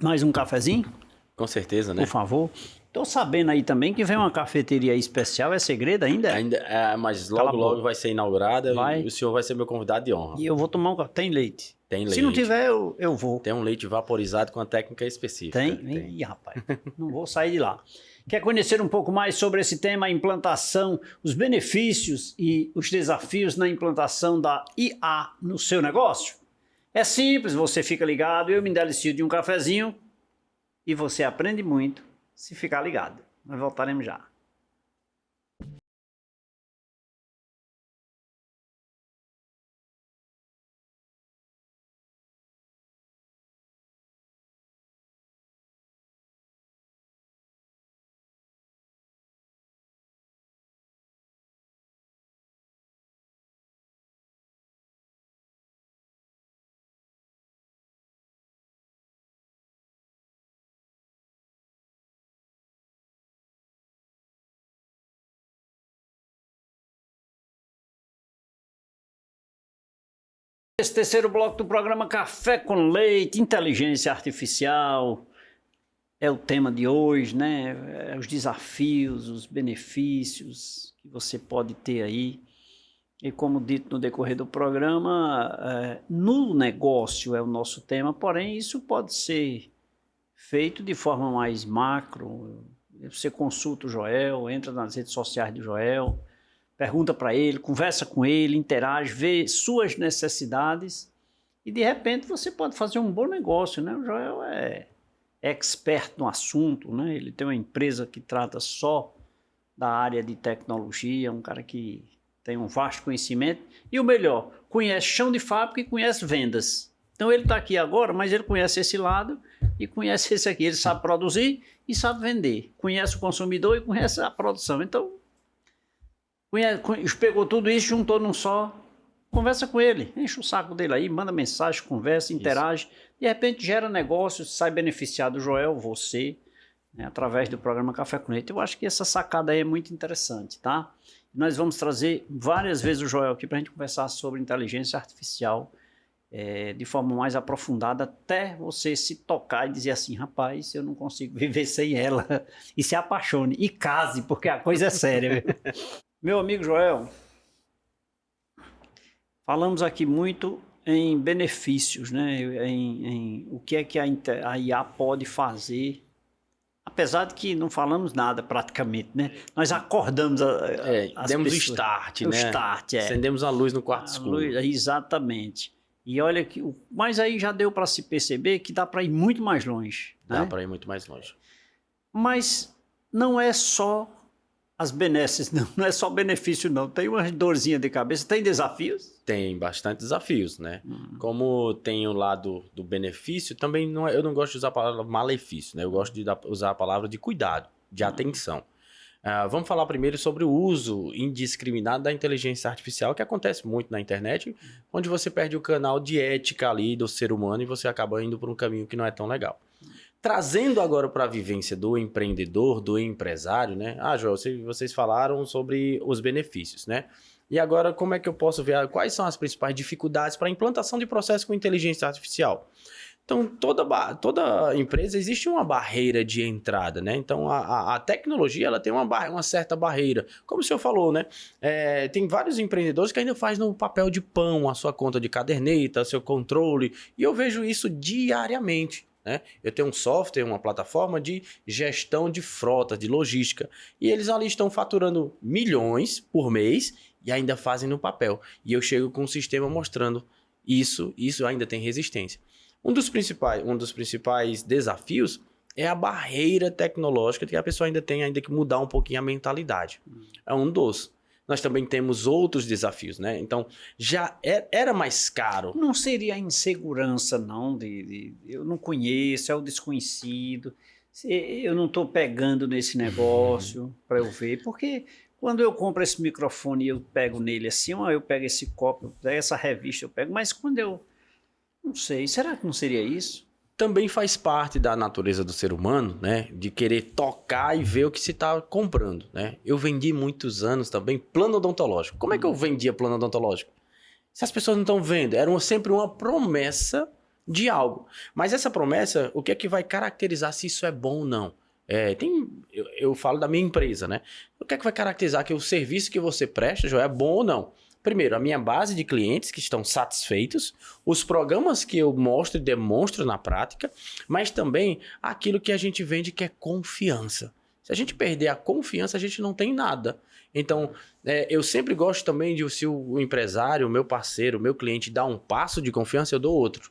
Mais um cafezinho? Com certeza, né? Por favor. Estou sabendo aí também que vem uma cafeteria especial. É segredo ainda? Mas logo vai ser inaugurada e o senhor vai ser meu convidado de honra. E eu vou tomar um café. Tem leite? Tem leite. Se não tiver, eu vou. Tem um leite vaporizado com a técnica específica. Tem? Ih, rapaz, não vou sair de lá. Quer conhecer um pouco mais sobre esse tema, a implantação, os benefícios e os desafios na implantação da IA no seu negócio? É simples, você fica ligado, eu me delicio de um cafezinho e você aprende muito se ficar ligado. Nós voltaremos já. Esse terceiro bloco do programa Café com Leite, inteligência artificial, é o tema de hoje, né? Os desafios, os benefícios que você pode ter aí. E como dito no decorrer do programa, no negócio é o nosso tema, porém isso pode ser feito de forma mais macro. Você consulta o Joel, entra nas redes sociais do Joel, pergunta para ele, conversa com ele, interage, vê suas necessidades e de repente você pode fazer um bom negócio, né? O Joel é expert no assunto, né? Ele tem uma empresa que trata só da área de tecnologia, um cara que tem um vasto conhecimento e o melhor, conhece chão de fábrica e conhece vendas. Então ele está aqui agora, mas ele conhece esse lado e conhece esse aqui. Ele sabe produzir e sabe vender. Conhece o consumidor e conhece a produção. Então, pegou tudo isso, juntou num só, conversa com ele, enche o saco dele aí, manda mensagem, conversa, interage, de repente gera negócio, sai beneficiado do Joel, você, né, através do programa Café com Leite. Eu acho que essa sacada aí é muito interessante, tá? Nós vamos trazer várias vezes o Joel aqui para a gente conversar sobre inteligência artificial de forma mais aprofundada, até você se tocar e dizer assim, rapaz, eu não consigo viver sem ela. E se apaixone, e case, porque a coisa é séria. Meu amigo Joel, falamos aqui muito em benefícios, né? Em o que é que a IA pode fazer. Apesar de que não falamos nada praticamente, né? Nós acordamos demos pessoas, o start, né? O start, acendemos a luz no quarto escuro. Exatamente. E olha que... Mas aí já deu para se perceber que dá para ir muito mais longe. Dá para ir muito mais longe. Mas não é só as benesses, não é só benefício, não. Tem uma dorzinha de cabeça, tem desafios? Tem bastante desafios, né? Como tem o lado do benefício, também eu não gosto de usar a palavra malefício, né? Eu gosto de usar a palavra de cuidado, de atenção. Vamos falar primeiro sobre o uso indiscriminado da inteligência artificial, que acontece muito na internet, onde você perde o canal de ética ali do ser humano e você acaba indo por um caminho que não é tão legal. Trazendo agora para a vivência do empreendedor, do empresário, né? Joel, vocês falaram sobre os benefícios, né? E agora, como é que eu posso ver quais são as principais dificuldades para a implantação de processo com inteligência artificial? Então, toda empresa existe uma barreira de entrada, né? Então, a tecnologia ela tem uma certa barreira. Como o senhor falou, né? Tem vários empreendedores que ainda fazem no papel de pão a sua conta de caderneta, seu controle, e eu vejo isso diariamente. Né? Eu tenho um software, uma plataforma de gestão de frota, de logística, e eles ali estão faturando milhões por mês e ainda fazem no papel. E eu chego com um sistema mostrando isso ainda tem resistência. Um dos principais desafios é a barreira tecnológica que a pessoa ainda tem que mudar um pouquinho a mentalidade. É um dos. Nós também temos outros desafios, né? Então, já era mais caro. Não seria a insegurança, não, eu não conheço, é o desconhecido, eu não estou pegando nesse negócio para eu ver, porque quando eu compro esse microfone e eu pego nele assim, eu pego esse copo, eu pego essa revista, eu pego, mas quando eu... Não sei, será que não seria isso? Também faz parte da natureza do ser humano, né? De querer tocar e ver o que se está comprando, né? Eu vendi muitos anos também plano odontológico. Como é que eu vendia plano odontológico? Se as pessoas não estão vendo, era sempre uma promessa de algo. Mas essa promessa, o que é que vai caracterizar se isso é bom ou não? Eu falo da minha empresa, né? O que é que vai caracterizar que o serviço que você presta já é bom ou não? Primeiro, a minha base de clientes que estão satisfeitos, os programas que eu mostro e demonstro na prática, mas também aquilo que a gente vende que é confiança. Se a gente perder a confiança, a gente não tem nada. Então, eu sempre gosto também de, se o empresário, o meu parceiro, o meu cliente dá um passo de confiança, eu dou outro.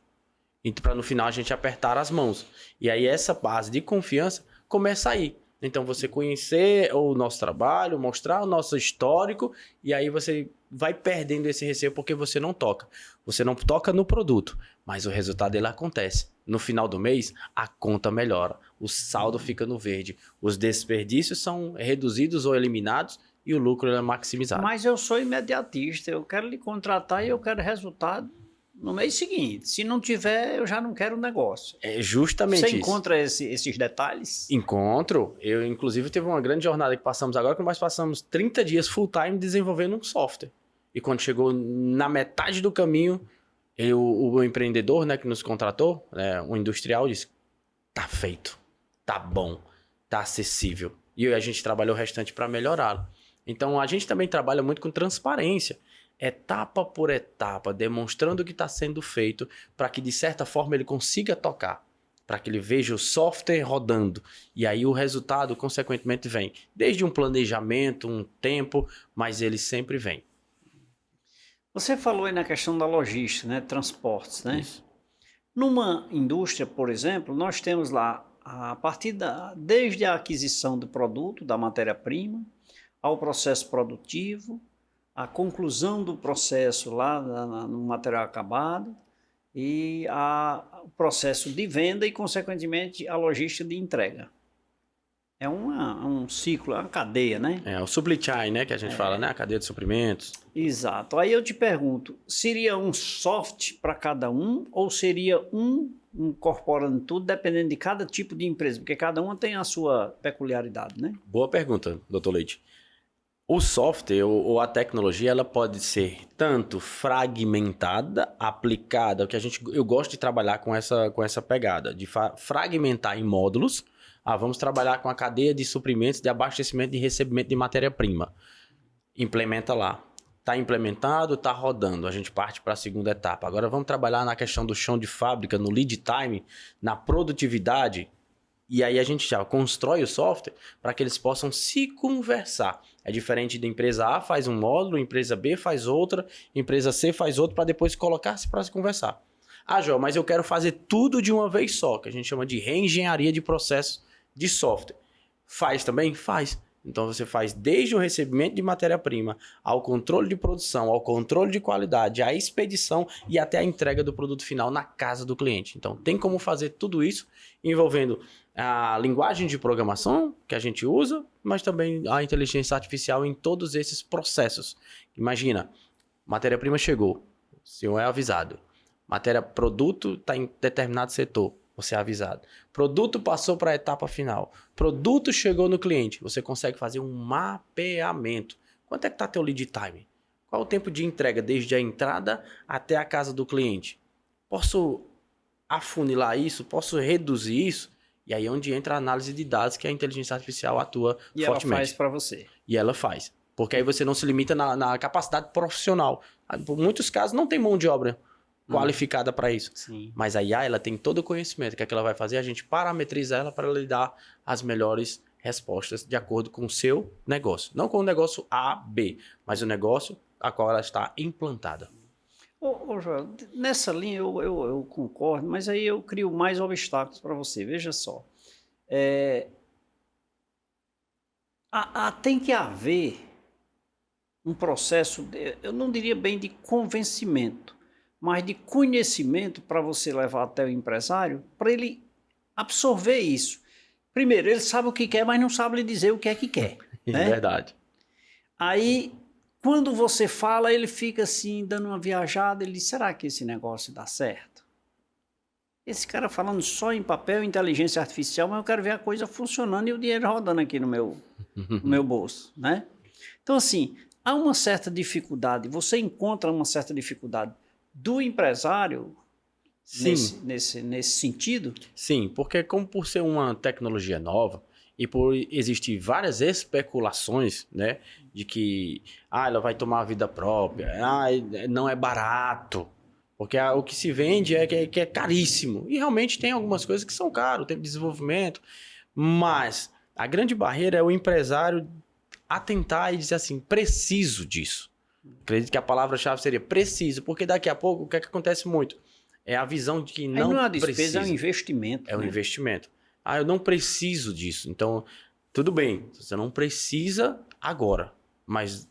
Então, para no final a gente apertar as mãos. E aí essa base de confiança começa aí. Então, você conhecer o nosso trabalho, mostrar o nosso histórico, e aí você vai perdendo esse receio porque você não toca. Você não toca no produto, mas o resultado dele acontece. No final do mês, a conta melhora, o saldo fica no verde, os desperdícios são reduzidos ou eliminados e o lucro é maximizado. Mas eu sou imediatista, eu quero lhe contratar e eu quero resultado no mês seguinte. Se não tiver, eu já não quero o negócio. É justamente isso. Você encontra esses detalhes? Encontro. Eu, inclusive, teve uma grande jornada que passamos agora, que nós passamos 30 dias full time desenvolvendo um software. E quando chegou na metade do caminho, o empreendedor, né, que nos contratou, o industrial, disse, tá feito, tá bom, tá acessível. E a gente trabalhou o restante para melhorá-lo. Então, a gente também trabalha muito com transparência. Etapa por etapa, demonstrando o que está sendo feito para que, de certa forma, ele consiga tocar, para que ele veja o software rodando. E aí o resultado, consequentemente, vem. Desde um planejamento, um tempo, mas ele sempre vem. Você falou aí na questão da logística, né? Transportes, né? Isso. Numa indústria, por exemplo, nós temos lá, desde a aquisição do produto, da matéria-prima, ao processo produtivo, a conclusão do processo lá no material acabado e o processo de venda e, consequentemente, a logística de entrega. É um ciclo, é uma cadeia, né? É o supply chain, né, que a gente fala, né? A cadeia de suprimentos. Exato. Aí eu te pergunto, seria um soft para cada um ou seria incorporando tudo, dependendo de cada tipo de empresa? Porque cada uma tem a sua peculiaridade, né? Boa pergunta, doutor Leite. O software ou a tecnologia, ela pode ser tanto fragmentada, aplicada, eu gosto de trabalhar com essa pegada, de fragmentar em módulos. Vamos trabalhar com a cadeia de suprimentos, de abastecimento e recebimento de matéria-prima. Implementa lá. Está implementado, está rodando. A gente parte para a segunda etapa. Agora vamos trabalhar na questão do chão de fábrica, no lead time, na produtividade. E aí a gente já constrói o software para que eles possam se conversar. É diferente da empresa A faz um módulo, empresa B faz outra, empresa C faz outro, para depois colocar-se para se conversar. João, mas eu quero fazer tudo de uma vez só, que a gente chama de reengenharia de processos de software. Faz também? Faz. Então você faz desde o recebimento de matéria-prima, ao controle de produção, ao controle de qualidade, à expedição e até a entrega do produto final na casa do cliente. Então tem como fazer tudo isso envolvendo a linguagem de programação que a gente usa, mas também a inteligência artificial em todos esses processos. Imagina, matéria-prima chegou, o senhor é avisado. Produto está em determinado setor, você é avisado. Produto passou para a etapa final. Produto chegou no cliente. Você consegue fazer um mapeamento. Quanto é que está teu lead time? Qual o tempo de entrega desde a entrada até a casa do cliente? Posso afunilar isso? Posso reduzir isso? E aí é onde entra a análise de dados, que a inteligência artificial atua fortemente. E ela faz para você. E ela faz. Porque aí você não se limita na capacidade profissional. Por muitos casos não tem mão de obra qualificada para isso. Sim. Mas a IA, ela tem todo o conhecimento. O que é que ela vai fazer? A gente parametriza ela para ela lhe dar as melhores respostas de acordo com o seu negócio. Não com o negócio A, B, mas o negócio a qual ela está implantada. Ô Joel, nessa linha eu concordo, mas aí eu crio mais obstáculos para você. Veja só. Tem que haver um processo, eu não diria bem de convencimento, mas de conhecimento para você levar até o empresário, para ele absorver isso. Primeiro, ele sabe o que quer, mas não sabe lhe dizer o que é que quer. Né? É verdade. Aí, quando você fala, ele fica assim, dando uma viajada, ele diz, será que esse negócio dá certo? Esse cara falando só em papel, inteligência artificial, mas eu quero ver a coisa funcionando e o dinheiro rodando aqui no meu bolso, né? Então, assim, há uma certa dificuldade, você encontra uma certa dificuldade do empresário nesse sentido? Sim, porque como por ser uma tecnologia nova e por existir várias especulações, né, de que ela vai tomar a vida própria, não é barato, porque o que se vende que é caríssimo. E realmente tem algumas coisas que são caras, tem desenvolvimento, mas a grande barreira é o empresário atentar e dizer assim, preciso disso. Acredito que a palavra-chave seria preciso, porque daqui a pouco o que é que acontece muito? É a visão de que não é uma despesa, precisa. É um investimento. É um investimento. Eu não preciso disso. Então, tudo bem, você não precisa agora, mas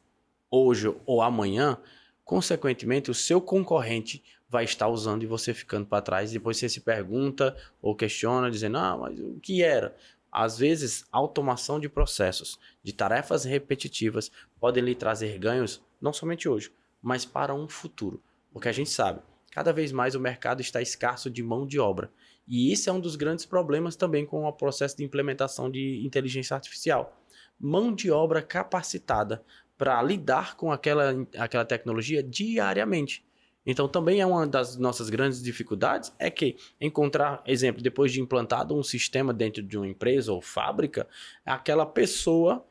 hoje ou amanhã, consequentemente, o seu concorrente vai estar usando e você ficando para trás. Depois você se pergunta ou questiona, dizendo, mas o que era? Às vezes, automação de processos, de tarefas repetitivas, podem lhe trazer ganhos, não somente hoje, mas para um futuro. Porque a gente sabe, cada vez mais o mercado está escasso de mão de obra. E isso é um dos grandes problemas também com o processo de implementação de inteligência artificial. Mão de obra capacitada para lidar com aquela tecnologia diariamente. Então, também é uma das nossas grandes dificuldades, é que encontrar, exemplo, depois de implantado um sistema dentro de uma empresa ou fábrica, aquela pessoa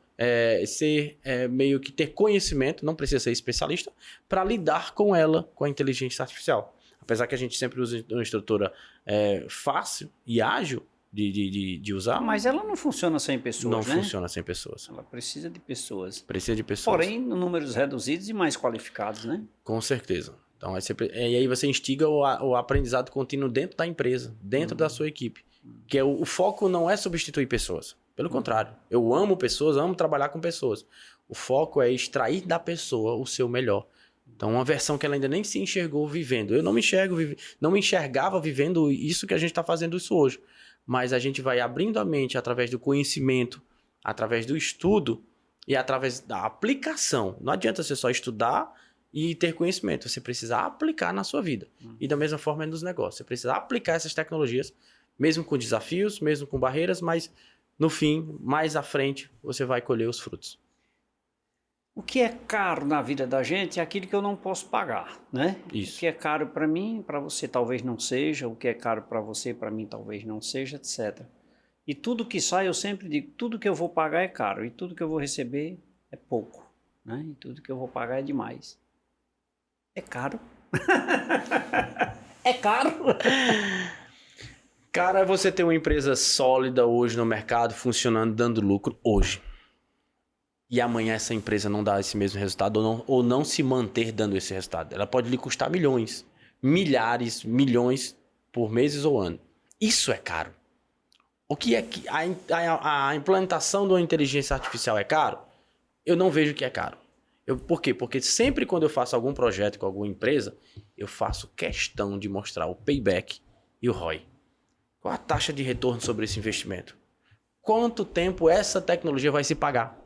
meio que ter conhecimento, não precisa ser especialista, para lidar com ela, com a inteligência artificial. Apesar que a gente sempre usa uma estrutura fácil e ágil de usar. Mas ela não funciona sem pessoas, Não funciona sem pessoas. Ela precisa de pessoas. Precisa de pessoas. Porém, números reduzidos e mais qualificados, né? Com certeza. Então, e aí você instiga o aprendizado contínuo dentro da empresa, dentro da sua equipe. Que o foco não é substituir pessoas. Pelo contrário. Eu amo pessoas, amo trabalhar com pessoas. O foco é extrair da pessoa o seu melhor. Então, uma versão que ela ainda nem se enxergou vivendo. Eu não me enxergava vivendo isso que a gente está fazendo isso hoje. Mas a gente vai abrindo a mente através do conhecimento, através do estudo e através da aplicação. Não adianta você só estudar e ter conhecimento, você precisa aplicar na sua vida. E da mesma forma é nos negócios. Você precisa aplicar essas tecnologias, mesmo com desafios, mesmo com barreiras, mas no fim, mais à frente, você vai colher os frutos. O que é caro na vida da gente é aquilo que eu não posso pagar, né? Isso. O que é caro para mim, para você talvez não seja. O que é caro para você, para mim talvez não seja, etc. E tudo que sai, eu sempre digo, tudo que eu vou pagar é caro. E tudo que eu vou receber é pouco, né? E tudo que eu vou pagar é demais. É caro. É caro. Cara, você tem uma empresa sólida hoje no mercado, funcionando, dando lucro hoje. E amanhã essa empresa não dá esse mesmo resultado ou não se manter dando esse resultado. Ela pode lhe custar milhões, milhares, milhões por meses ou ano. Isso é caro. O que é que a implantação de uma inteligência artificial é caro? Eu não vejo que é caro. Por quê? Porque sempre quando eu faço algum projeto com alguma empresa, eu faço questão de mostrar o payback e o ROI. Qual a taxa de retorno sobre esse investimento? Quanto tempo essa tecnologia vai se pagar?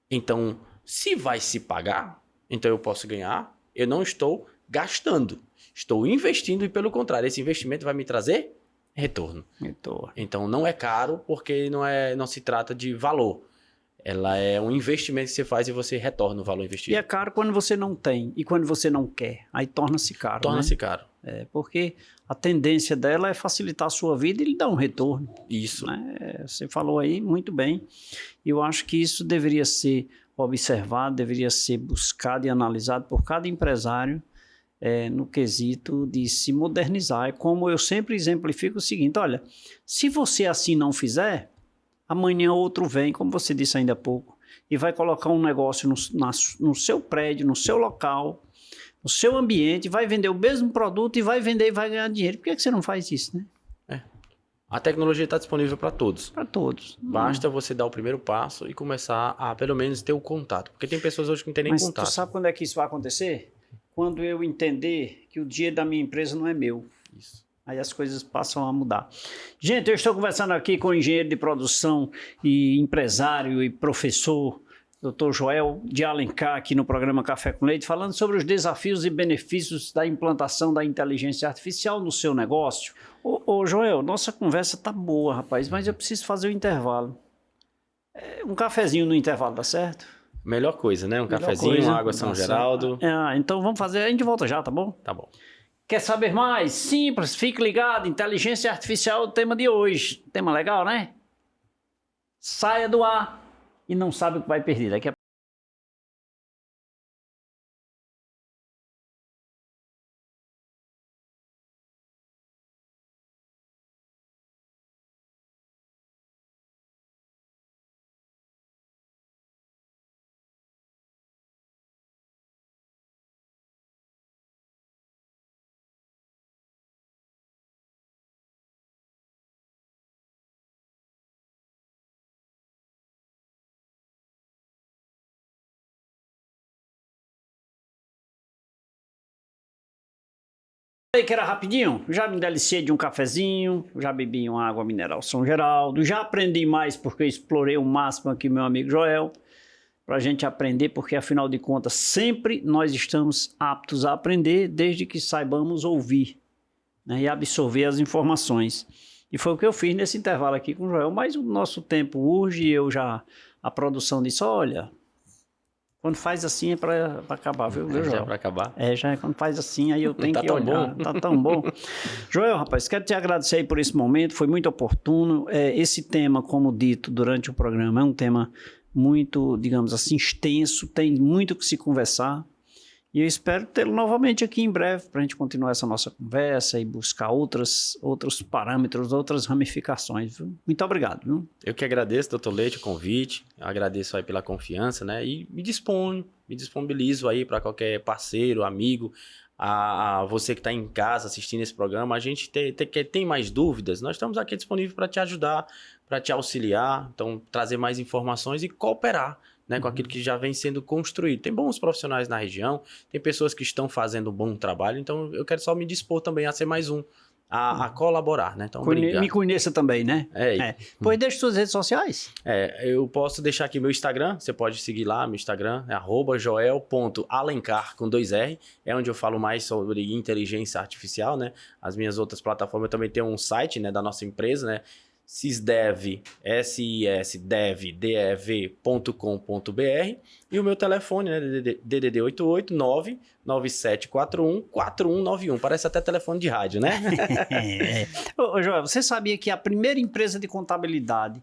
Então, se vai se pagar, então eu posso ganhar. Eu não estou gastando, estou investindo e, pelo contrário, esse investimento vai me trazer retorno. Então, não é caro porque não se trata de valor. Ela é um investimento que você faz e você retorna o valor investido. E é caro quando você não tem e quando você não quer. Aí torna-se caro. Torna-se caro. Porque a tendência dela é facilitar a sua vida e lhe dar um retorno. Isso. Né? Você falou aí muito bem. E eu acho que isso deveria ser observado, deveria ser buscado e analisado por cada empresário no quesito de se modernizar. É como eu sempre exemplifico o seguinte, olha, se você assim não fizer, amanhã outro vem, como você disse ainda há pouco, e vai colocar um negócio no seu prédio, no seu local, no seu ambiente, vai vender o mesmo produto e vai vender e vai ganhar dinheiro. Por que você não faz isso, né? A tecnologia está disponível para todos. Para todos. Basta você dar o primeiro passo e começar a, pelo menos, ter o contato. Porque tem pessoas hoje que não tem nem contato. Mas tu sabe quando é que isso vai acontecer? Quando eu entender que o dinheiro da minha empresa não é meu. Isso. Aí as coisas passam a mudar. Gente, eu estou conversando aqui com o engenheiro de produção e empresário e professor, Dr. Joel de Alencar, aqui no programa Café com Leite, falando sobre os desafios e benefícios da implantação da inteligência artificial no seu negócio. Ô Joel, nossa conversa tá boa, rapaz, mas eu preciso fazer o intervalo. Um cafezinho no intervalo, dá certo? Melhor coisa, né? Um cafezinho, uma água São Geraldo. Então vamos fazer, a gente volta já, tá bom? Tá bom. Quer saber mais? Simples, fique ligado, inteligência artificial é o tema de hoje. Tema legal, né? Saia do ar e não sabe o que vai perder. Daqui a que era rapidinho, já me deliciei de um cafezinho, já bebi uma água mineral São Geraldo, já aprendi mais porque eu explorei o máximo aqui meu amigo Joel, para a gente aprender, porque afinal de contas sempre nós estamos aptos a aprender desde que saibamos ouvir, né, e absorver as informações. E foi o que eu fiz nesse intervalo aqui com o Joel, mas o nosso tempo urge e a produção disse, olha... Quando faz assim é para acabar, viu, Joel? Já é para acabar? Já é quando faz assim, aí eu tenho tá que tão olhar. bom. Tá tão bom. Joel, rapaz, quero te agradecer aí por esse momento, foi muito oportuno. Esse tema, como dito durante o programa, é um tema muito, digamos assim, extenso, tem muito que se conversar. E eu espero tê-lo novamente aqui em breve para a gente continuar essa nossa conversa e buscar outros parâmetros, outras ramificações. Viu? Muito obrigado. Viu? Eu que agradeço, doutor Leite, o convite. Eu agradeço aí pela confiança, né? E me disponibilizo aí para qualquer parceiro, amigo, a você que está em casa assistindo esse programa. A gente tem mais dúvidas, nós estamos aqui disponíveis para te ajudar, para te auxiliar, então trazer mais informações e cooperar, né, com aquilo que já vem sendo construído. Tem bons profissionais na região, tem pessoas que estão fazendo um bom trabalho, então eu quero só me dispor também a ser mais um, a colaborar, né? Então, me conheça também, né? Pois deixa suas redes sociais. Eu posso deixar aqui meu Instagram, você pode seguir lá, meu Instagram é @joel.alencar com 2R, é onde eu falo mais sobre inteligência artificial, né? As minhas outras plataformas, eu também tenho um site, né, da nossa empresa, né? sisdev, sisdev.com.br e o meu telefone, né, DDD 889-9741-4191. Parece até telefone de rádio, né? Ô, Joel, você sabia que a primeira empresa de contabilidade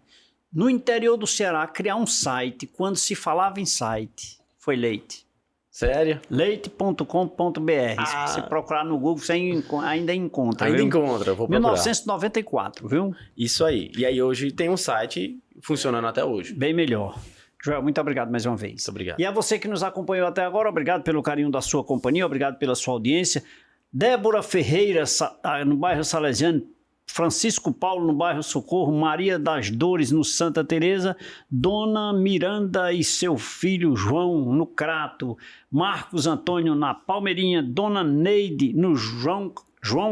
no interior do Ceará a criar um site, quando se falava em site, foi Leite? Sério? Leite.com.br. Se você procurar no Google, você ainda encontra. Ainda viu? encontra, vou procurar. 1994, viu? Isso aí. E aí hoje tem um site funcionando até hoje. Bem melhor. Joel, muito obrigado mais uma vez. Muito obrigado. E a você que nos acompanhou até agora, obrigado pelo carinho da sua companhia, obrigado pela sua audiência. Débora Ferreira, no bairro Salesiano, Francisco Paulo, no bairro Socorro, Maria das Dores, no Santa Teresa, Dona Miranda e seu filho João, no Crato, Marcos Antônio, na Palmeirinha, Dona Neide, no João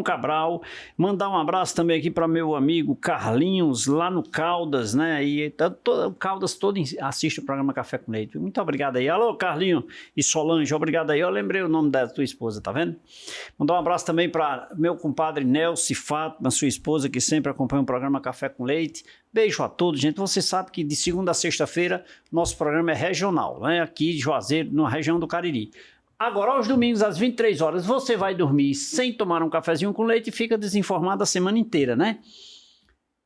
Cabral. Mandar um abraço também aqui para meu amigo Carlinhos, lá no Caldas, né? E o Caldas todo assiste o programa Café com Leite. Muito obrigado aí. Alô, Carlinho e Solange, obrigado aí. Eu lembrei o nome da tua esposa, tá vendo? Mandar um abraço também para meu compadre Nelson Fátima, sua esposa, que sempre acompanha o programa Café com Leite. Beijo a todos, gente. Você sabe que de segunda a sexta-feira nosso programa é regional, né? Aqui de Juazeiro, na região do Cariri. Agora, aos domingos, às 23 horas, você vai dormir sem tomar um cafezinho com leite e fica desinformado a semana inteira, né?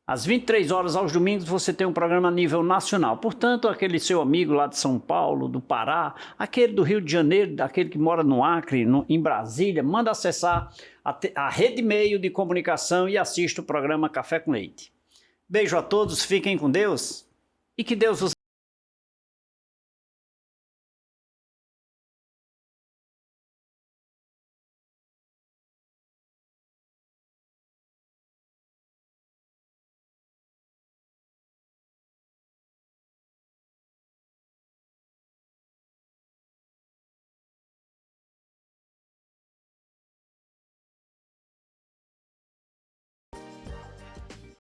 Às 23 horas, aos domingos, você tem um programa a nível nacional. Portanto, aquele seu amigo lá de São Paulo, do Pará, aquele do Rio de Janeiro, aquele que mora no Acre, em Brasília, manda acessar a rede meio de comunicação e assista o programa Café com Leite. Beijo a todos, fiquem com Deus e que Deus os